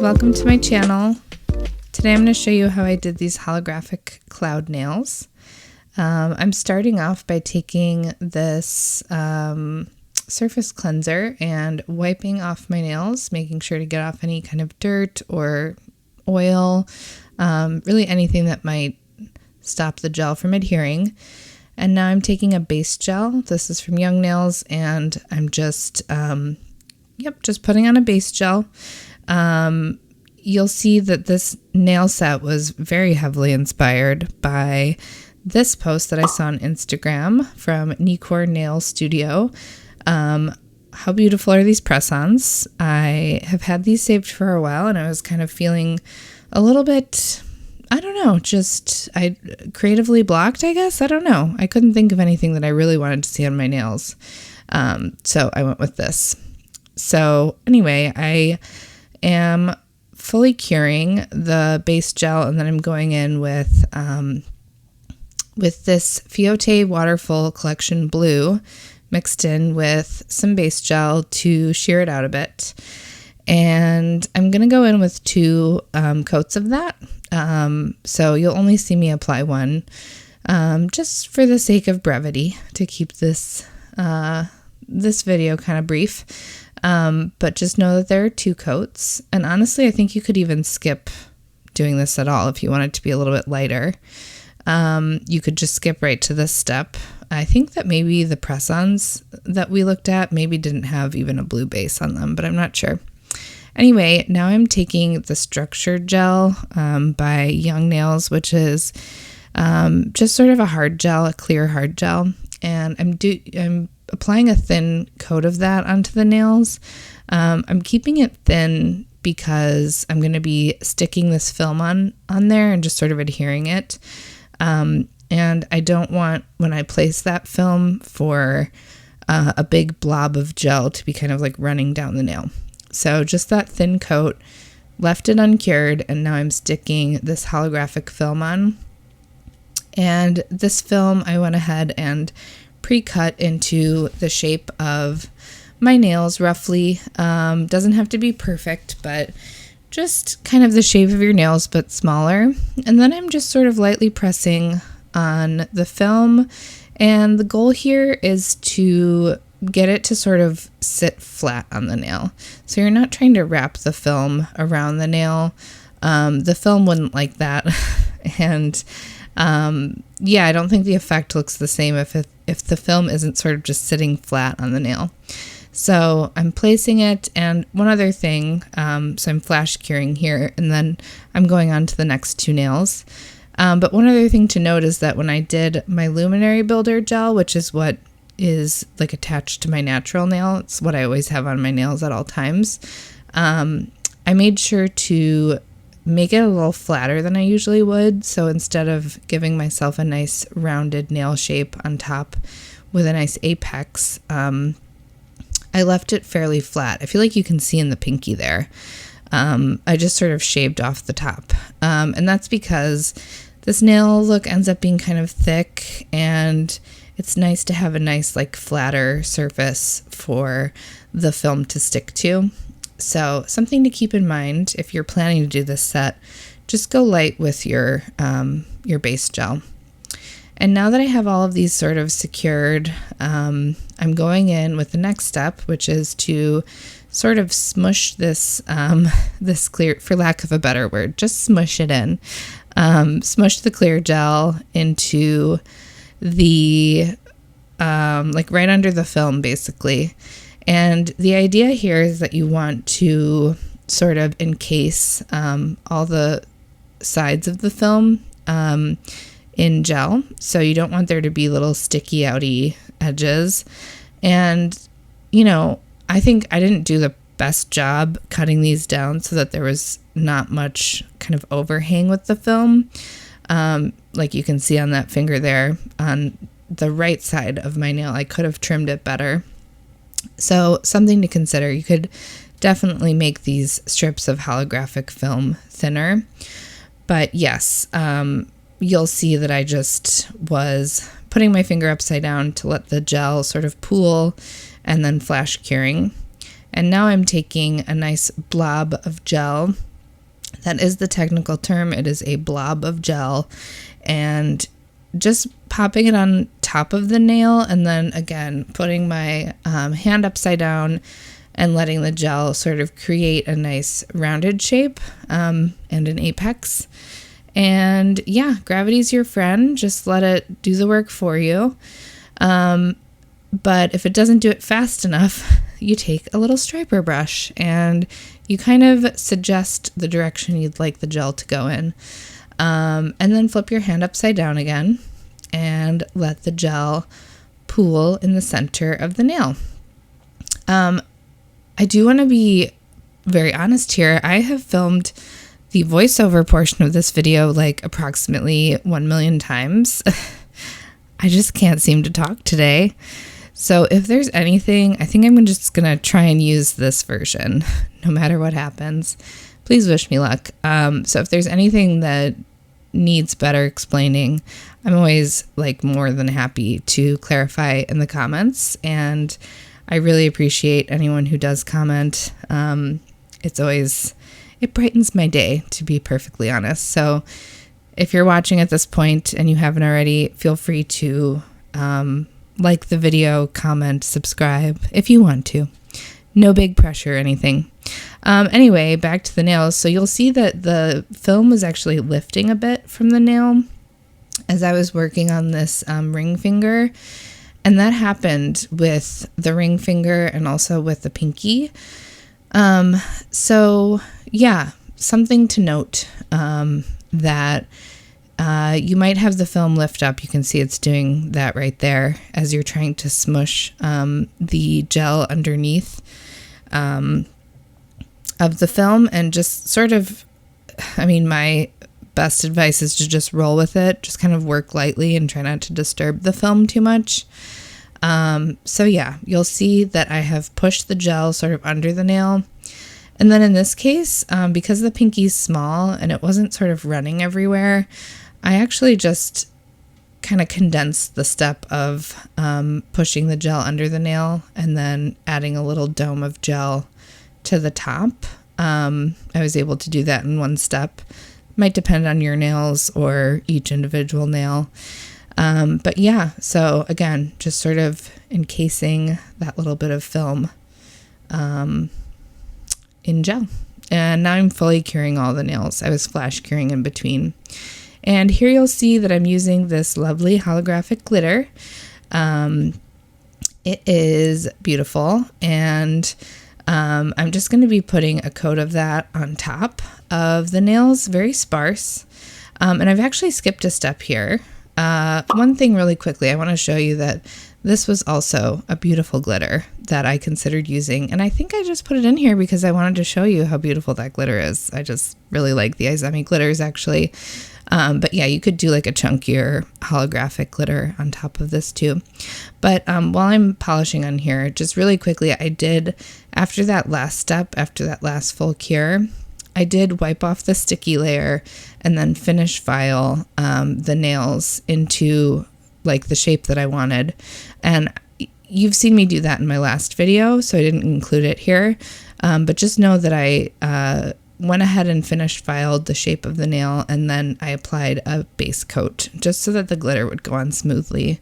welcome to my channel. Today I'm going to show you how I did these holographic cloud nails. I'm starting off by taking this surface cleanser and wiping off my nails, making sure to get off any kind of dirt or oil, really anything that might stop the gel from adhering. And now I'm taking a base gel. This is from Young Nails, and I'm just putting on a base gel. You'll see that this nail set was very heavily inspired by this post that I saw on Instagram from Nikor Nail Studio. How beautiful are these press-ons? I have had these saved for a while, and I was kind of feeling a little bit, I creatively blocked, I guess. I don't know. I couldn't think of anything that I really wanted to see on my nails. So I went with this. So anyway, I am fully curing the base gel, and then I'm going in with this Fiote Waterful Collection Blue mixed in with some base gel to sheer it out a bit. And I'm going to go in with 2 coats of that. So you'll only see me apply one, just for the sake of brevity, to keep this video kind of brief. But just know that there are 2 coats. And honestly, I think you could even skip doing this at all if you want it to be a little bit lighter. You could just skip right to this step. I think that maybe the press-ons that we looked at maybe didn't have even a blue base on them, but I'm not sure. Anyway, now I'm taking the Structured Gel by Young Nails, which is just sort of a hard gel, a clear hard gel. And I'm applying a thin coat of that onto the nails. I'm keeping it thin because I'm going to be sticking this film on there and just sort of adhering it. And I don't want, when I place that film, for a big blob of gel to be kind of like running down the nail. So just that thin coat, left it uncured, and now I'm sticking this holographic film on. And this film I went ahead and pre-cut into the shape of my nails roughly. Doesn't have to be perfect, but just kind of the shape of your nails, but smaller. And then I'm just sort of lightly pressing on the film. And the goal here is to get it to sort of sit flat on the nail. So you're not trying to wrap the film around the nail. The film wouldn't like that. And I don't think the effect looks the same if the film isn't sort of just sitting flat on the nail. So I'm placing it, and one other thing, so I'm flash curing here, and then I'm going on to the next 2 nails. But one other thing to note is that when I did my Luminary Builder gel, which is what is like attached to my natural nail, it's what I always have on my nails at all times, I made sure to make it a little flatter than I usually would. So instead of giving myself a nice rounded nail shape on top with a nice apex, I left it fairly flat. I feel like you can see in the pinky there. I just sort of shaved off the top. And that's because this nail look ends up being kind of thick, and it's nice to have a nice like flatter surface for the film to stick to. So something to keep in mind if you're planning to do this set, just go light with your base gel. And now that I have all of these sort of secured, I'm going in with the next step, which is to sort of smush this clear, for lack of a better word, just smush it in. Smush the clear gel into the, like right under the film, basically. And the idea here is that you want to sort of encase all the sides of the film in gel. So you don't want there to be little sticky outy edges. And, I think I didn't do the best job cutting these down so that there was not much kind of overhang with the film. Like you can see on that finger there on the right side of my nail, I could have trimmed it better. So something to consider. You could definitely make these strips of holographic film thinner. But yes, you'll see that I just was putting my finger upside down to let the gel sort of pool and then flash curing. And now I'm taking a nice blob of gel That is the technical term. It is a blob of gel, and just popping it on top of the nail, and then again putting my hand upside down and letting the gel sort of create a nice rounded shape and an apex. And yeah, gravity's your friend. Just let it do the work for you. But if it doesn't do it fast enough, you take a little striper brush and you kind of suggest the direction you'd like the gel to go in. And then flip your hand upside down again and let the gel pool in the center of the nail. I do want to be very honest here. I have filmed the voiceover portion of this video like approximately 1 million times. I just can't seem to talk today. So if there's anything, I think I'm just going to try and use this version no matter what happens. Please wish me luck. So if there's anything that needs better explaining, I'm always like more than happy to clarify in the comments, and I really appreciate anyone who does comment. It brightens my day, to be perfectly honest. So if you're watching at this point and you haven't already, feel free to like the video, comment, subscribe if you want to. No big pressure or anything. Anyway, back to the nails. So you'll see that the film was actually lifting a bit from the nail as I was working on this ring finger. And that happened with the ring finger and also with the pinky. So yeah, something to note, that you might have the film lift up. You can see it's doing that right there as you're trying to smush the gel underneath of the film, and just sort of, my best advice is to just roll with it, just kind of work lightly and try not to disturb the film too much. So yeah, you'll see that I have pushed the gel sort of under the nail. And then in this case, because the pinky's small and it wasn't sort of running everywhere, I actually just kind of condensed the step of pushing the gel under the nail and then adding a little dome of gel to the top. I was able to do that in one step. Might depend on your nails or each individual nail. But yeah, so again, just sort of encasing that little bit of film in gel. And now I'm fully curing all the nails. I was flash curing in between. And here you'll see that I'm using this lovely holographic glitter. It is beautiful, and I'm just going to be putting a coat of that on top of the nails, very sparse. And I've actually skipped a step here. One thing really quickly, I want to show you that this was also a beautiful glitter that I considered using. And I think I just put it in here because I wanted to show you how beautiful that glitter is. I just really like the Izemi glitters, actually. But yeah, you could do like a chunkier holographic glitter on top of this too. But while I'm polishing on here, just really quickly, I did, after that last step, after that last full cure, I did wipe off the sticky layer and then finish file the nails into like the shape that I wanted. And you've seen me do that in my last video, so I didn't include it here. But just know that I went ahead and finished filed the shape of the nail, and then I applied a base coat just so that the glitter would go on smoothly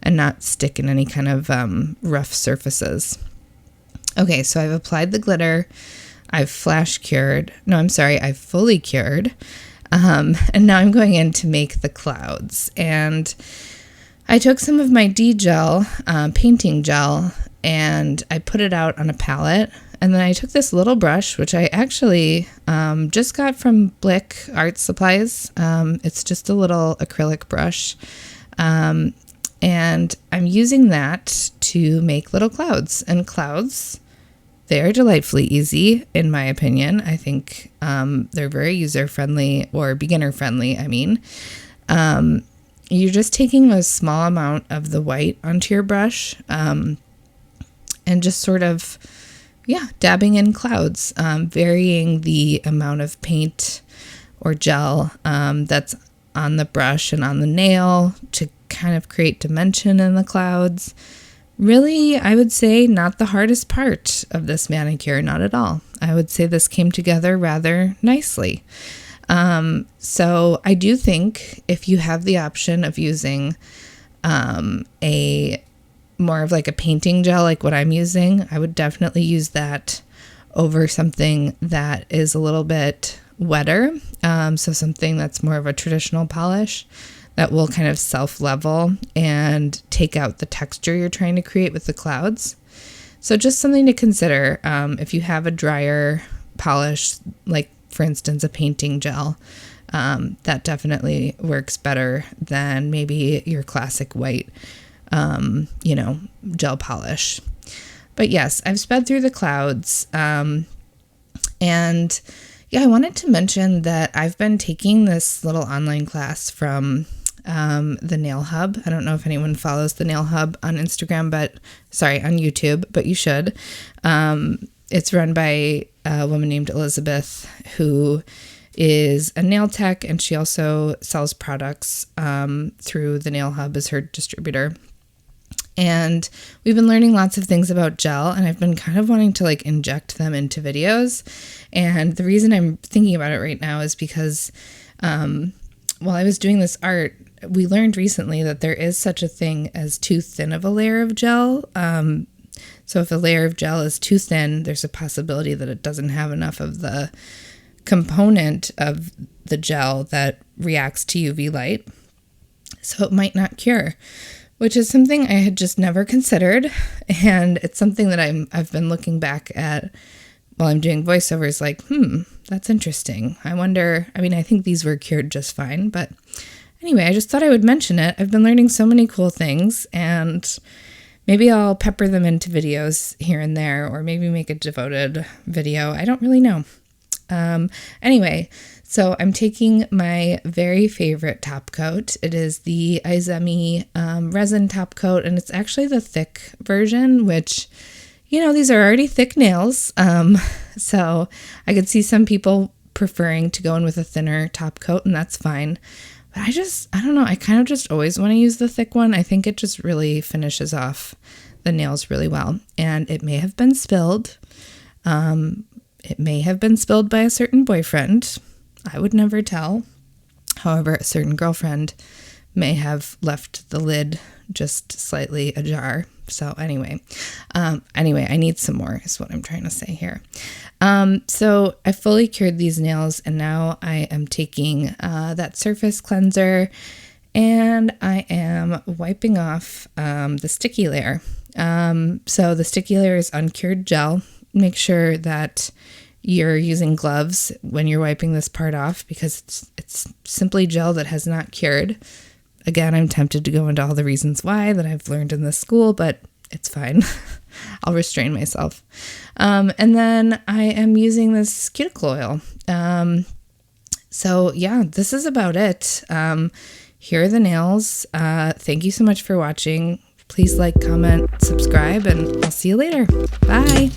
and not stick in any kind of rough surfaces. Okay, so I've applied the glitter. I've fully cured. And now I'm going in to make the clouds. And I took some of my D-gel, painting gel, and I put it out on a palette. And then I took this little brush, which I actually just got from Blick Art Supplies. It's just a little acrylic brush. And I'm using that to make little clouds. And clouds, they are delightfully easy, in my opinion. I think they're very user-friendly, or beginner-friendly, I mean. You're just taking a small amount of the white onto your brush and just sort of, dabbing in clouds, varying the amount of paint or gel that's on the brush and on the nail to kind of create dimension in the clouds. Really, I would say not the hardest part of this manicure, not at all. I would say this came together rather nicely. So I do think if you have the option of using a more of like a painting gel like what I'm using, I would definitely use that over something that is a little bit wetter. So something that's more of a traditional polish that will kind of self-level and take out the texture you're trying to create with the clouds. So just something to consider if you have a drier polish, like for instance, a painting gel, that definitely works better than maybe your classic white, gel polish. But yes, I've sped through the clouds. And yeah, I wanted to mention that I've been taking this little online class from the Nail Hub. I don't know if anyone follows the Nail Hub on Instagram, on YouTube, but you should. It's run by a woman named Elizabeth, who is a nail tech, and she also sells products through the Nail Hub as her distributor. And we've been learning lots of things about gel, and I've been kind of wanting to like inject them into videos. And the reason I'm thinking about it right now is because while I was doing this art, we learned recently that there is such a thing as too thin of a layer of gel. So if a layer of gel is too thin, there's a possibility that it doesn't have enough of the component of the gel that reacts to UV light. So it might not cure, which is something I had just never considered. And it's something that I've been looking back at while I'm doing voiceovers like, that's interesting. I wonder, I think these were cured just fine, but anyway, I just thought I would mention it. I've been learning so many cool things, and maybe I'll pepper them into videos here and there, or maybe make a devoted video. I don't really know. Anyway, so I'm taking my very favorite top coat. It is the Izemi resin top coat, and it's actually the thick version, which, these are already thick nails. So I could see some people preferring to go in with a thinner top coat, and that's fine. But I don't know, I kind of just always want to use the thick one. I think it just really finishes off the nails really well. And it may have been spilled. It may have been spilled by a certain boyfriend. I would never tell. However, a certain girlfriend may have left the lid just slightly ajar. So anyway, I need some more is what I'm trying to say here. So I fully cured these nails, and now I am taking that surface cleanser, and I am wiping off the sticky layer. So the sticky layer is uncured gel. Make sure that you're using gloves when you're wiping this part off, because it's simply gel that has not cured. Again, I'm tempted to go into all the reasons why that I've learned in this school, but it's fine. I'll restrain myself. And then I am using this cuticle oil. So yeah, this is about it. Here are the nails. Thank you so much for watching. Please like, comment, subscribe, and I'll see you later. Bye.